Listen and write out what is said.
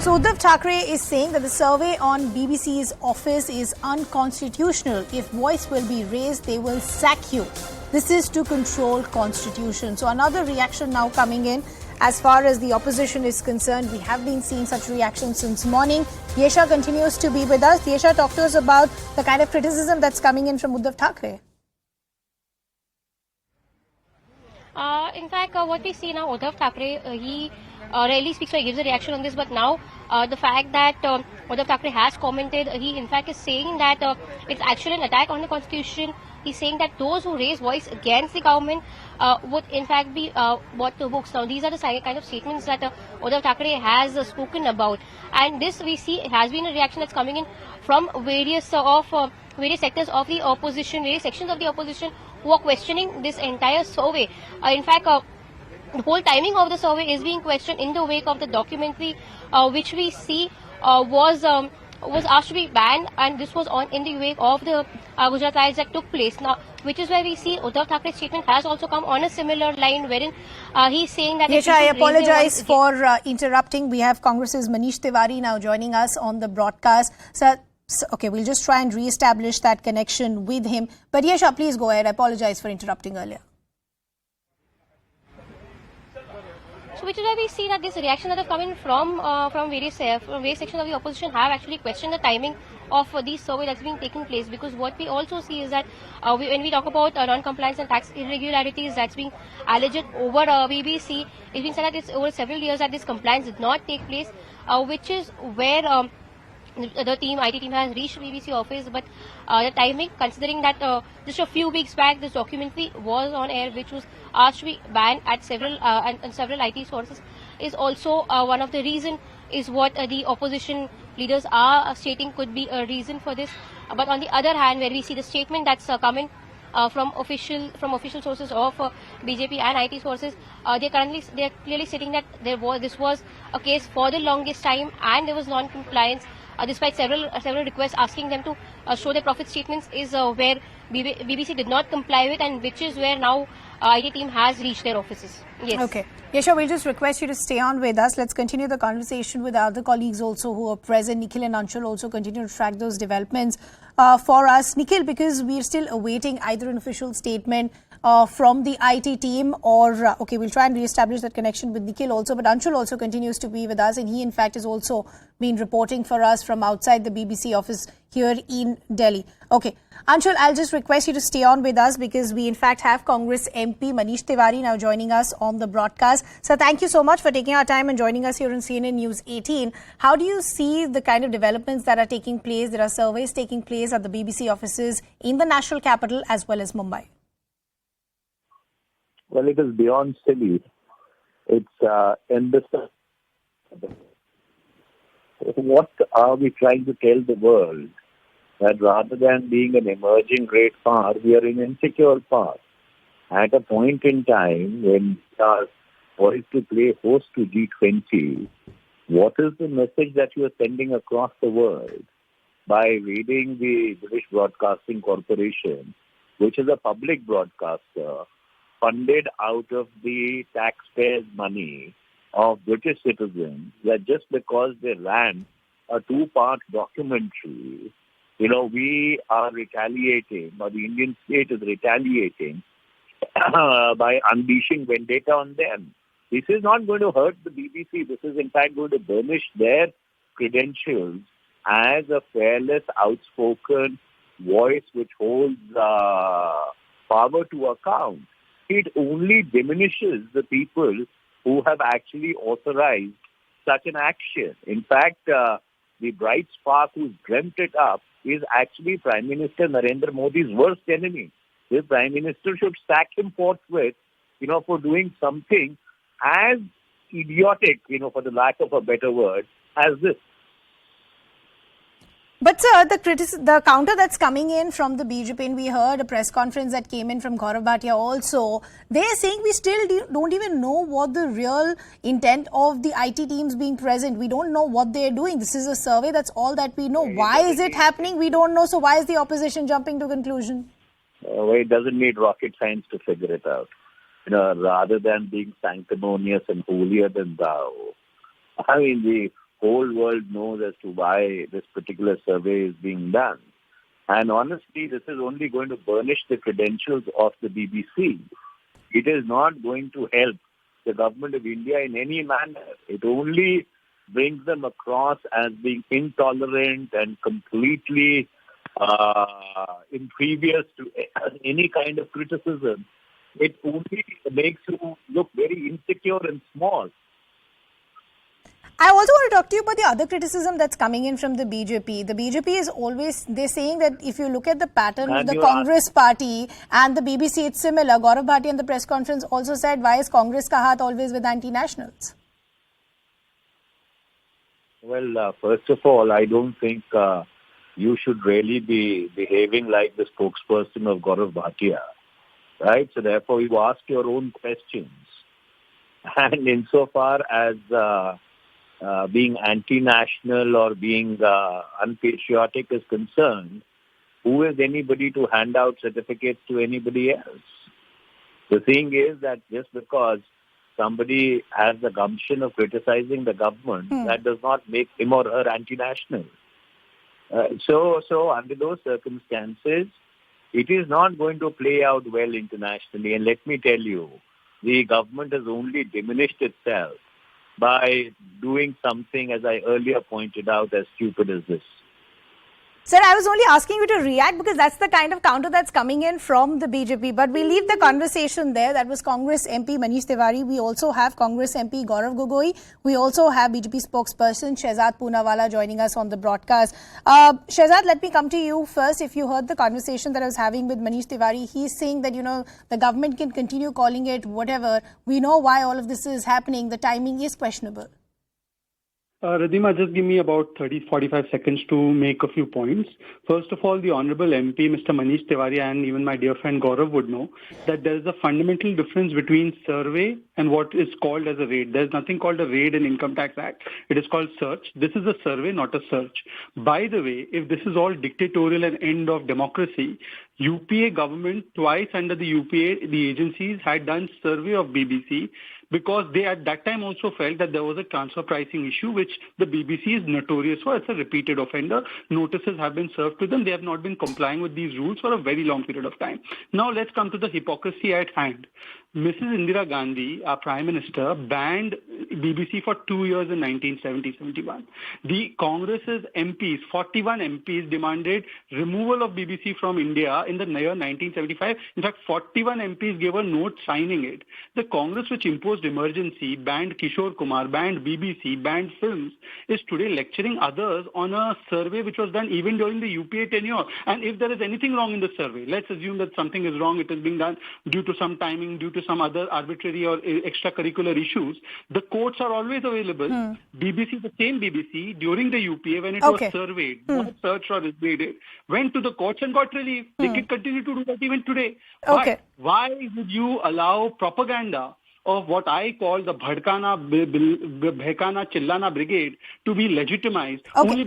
So Uddhav Thackeray is saying that the survey on BBC's office is unconstitutional. If voice will be raised, they will sack you. This is to control constitution. So another reaction now coming in as far as the opposition is concerned. We have been seeing such reactions since morning. Yesha continues to be with us. Yesha, talk to us about the kind of criticism that's coming in from Uddhav Thackeray. In fact, what we see now, Uddhav Thackeray, he rarely speaks or gives a reaction on this, but now the fact that Uddhav Thackeray has commented, he in fact is saying that it's actually an attack on the constitution. He's saying that those who raise voice against the government would in fact be brought to books. Now, these are the kind of statements that Uddhav Thackeray has spoken about, and this we see has been a reaction that's coming in from various sectors of the opposition, various sections of the opposition who are questioning this entire survey. In fact, the whole timing of the survey is being questioned in the wake of the documentary, which we see was asked to be banned, and this was in the wake of the Gujarat riots that took place. Now, which is where we see Uddhav Thackera's statement has also come on a similar line, wherein he's saying that. Yesha, I apologize for interrupting. We have Congress's Manish Tewari now joining us on the broadcast. So, okay, we'll just try and re-establish that connection with him. But Yesha, please go ahead. I apologize for interrupting earlier. So, which is why we see that this reaction that have come in from various sections of the opposition have actually questioned the timing of the survey that's been taking place, because what we also see is that when we talk about non-compliance and tax irregularities that's being alleged over BBC, it's been said that it's over several years that this compliance did not take place, which is where the IT team has reached BBC office. But the timing, considering that just a few weeks back this documentary was on air, which was asked to be banned at several IT sources, is also one of the reason, is what the opposition leaders are stating could be a reason for this. But on the other hand, where we see the statement that's coming from official sources of BJP and IT sources, they're clearly stating that this was a case for the longest time, and there was non-compliance. Despite several requests asking them to show their profit statements, is where BBC did not comply with, and which is where now IT team has reached their offices. Yes. Okay. Yesha, we'll just request you to stay on with us. Let's continue the conversation with other colleagues also who are present. Nikhil and Anshul also continue to track those developments for us. Nikhil, because we're still awaiting either an official statement from the IT team or, okay, we'll try and re-establish that connection with Nikhil also, but Anshul also continues to be with us, and he in fact has also been reporting for us from outside the BBC office here in Delhi. Okay, Anshul, I'll just request you to stay on with us because we in fact have Congress MP Manish Tewari now joining us on the broadcast. So thank you so much for taking our time and joining us here on CNN News 18. How do you see the kind of developments that are taking place? There are surveys taking place at the BBC offices in the national capital as well as Mumbai. Well, it is beyond silly. It's endless. What are we trying to tell the world? That rather than being an emerging great power, we are an insecure power. At a point in time when we are poised to play host to G20, what is the message that you are sending across the world by raiding the British Broadcasting Corporation, which is a public broadcaster, funded out of the taxpayers' money of British citizens, that just because they ran a two-part documentary, we are retaliating, or the Indian state is retaliating by unleashing vendetta on them. This is not going to hurt the BBC. This is in fact going to burnish their credentials as a fearless, outspoken voice which holds power to account. It only diminishes the people who have actually authorized such an action. In fact, the bright spark who's dreamt it up is actually Prime Minister Narendra Modi's worst enemy. The Prime Minister should sack him forthwith, for doing something as idiotic, for the lack of a better word, as this. But sir, the counter that's coming in from the BJP, and we heard a press conference that came in from Gaurav Bhatia also, they're saying we still don't even know what the real intent of the IT teams being present. We don't know what they're doing. This is a survey, that's all that we know. Why is it happening? We don't know. So why is the opposition jumping to conclusion? It doesn't need rocket science to figure it out. Rather than being sanctimonious and holier than thou, the whole world knows as to why this particular survey is being done. And honestly, this is only going to burnish the credentials of the BBC. It is not going to help the government of India in any manner. It only brings them across as being intolerant and completely impervious to any kind of criticism. It only makes you look very insecure and small. I also want to talk to you about the other criticism that's coming in from the BJP. The BJP is always, they're saying that if you look at the pattern of the Congress party and the BBC, it's similar. Gaurav Bhatia in the press conference also said, why is Congress ka haath always with anti-nationals? Well, first of all, I don't think you should really be behaving like the spokesperson of Gaurav Bhatia, right? So therefore, you ask your own questions. And insofar as being anti-national or being unpatriotic is concerned, who is anybody to hand out certificates to anybody else? The thing is that just because somebody has the gumption of criticizing the government, that does not make him or her anti-national. So under those circumstances, it is not going to play out well internationally. And let me tell you, the government has only diminished itself by doing something, as I earlier pointed out, as stupid as this. Sir, I was only asking you to react because that's the kind of counter that's coming in from the BJP. But we leave the conversation there. That was Congress MP Manish Tewari. We also have Congress MP Gaurav Gogoi. We also have BJP spokesperson Shehzad Poonawalla joining us on the broadcast. Shehzad, let me come to you first. If you heard the conversation that I was having with Manish Tewari, he's saying that, the government can continue calling it whatever. We know why all of this is happening. The timing is questionable. Ridhima, just give me about 30-45 seconds to make a few points. First of all, the Honorable MP, Mr. Manish Tewari, and even my dear friend Gaurav would know that there is a fundamental difference between survey and what is called as a raid. There is nothing called a raid in Income Tax Act. It is called search. This is a survey, not a search. By the way, if this is all dictatorial and end of democracy, UPA government, twice under the UPA, the agencies had done survey of BBC because they at that time also felt that there was a transfer pricing issue, which the BBC is notorious for. It's a repeated offender. Notices have been served to them. They have not been complying with these rules for a very long period of time. Now let's come to the hypocrisy at hand. Mrs. Indira Gandhi, our Prime Minister, banned BBC for 2 years in 1970-71. The Congress's MPs, 41 MPs, demanded removal of BBC from India in the year 1975. In fact, 41 MPs gave a note signing it. The Congress, which imposed emergency, banned Kishore Kumar, banned BBC, banned films, is today lecturing others on a survey which was done even during the UPA tenure. And if there is anything wrong in the survey, let's assume that something is wrong, it is being done due to some timing, due to some other arbitrary or extracurricular issues, the courts are always available. BBC, the same BBC, during the UPA, when it was surveyed, not searched or invaded, went to the courts and got relief. They can continue to do that even today. But why would you allow propaganda of what I call the Bhedkana Chillana Brigade to be legitimized only because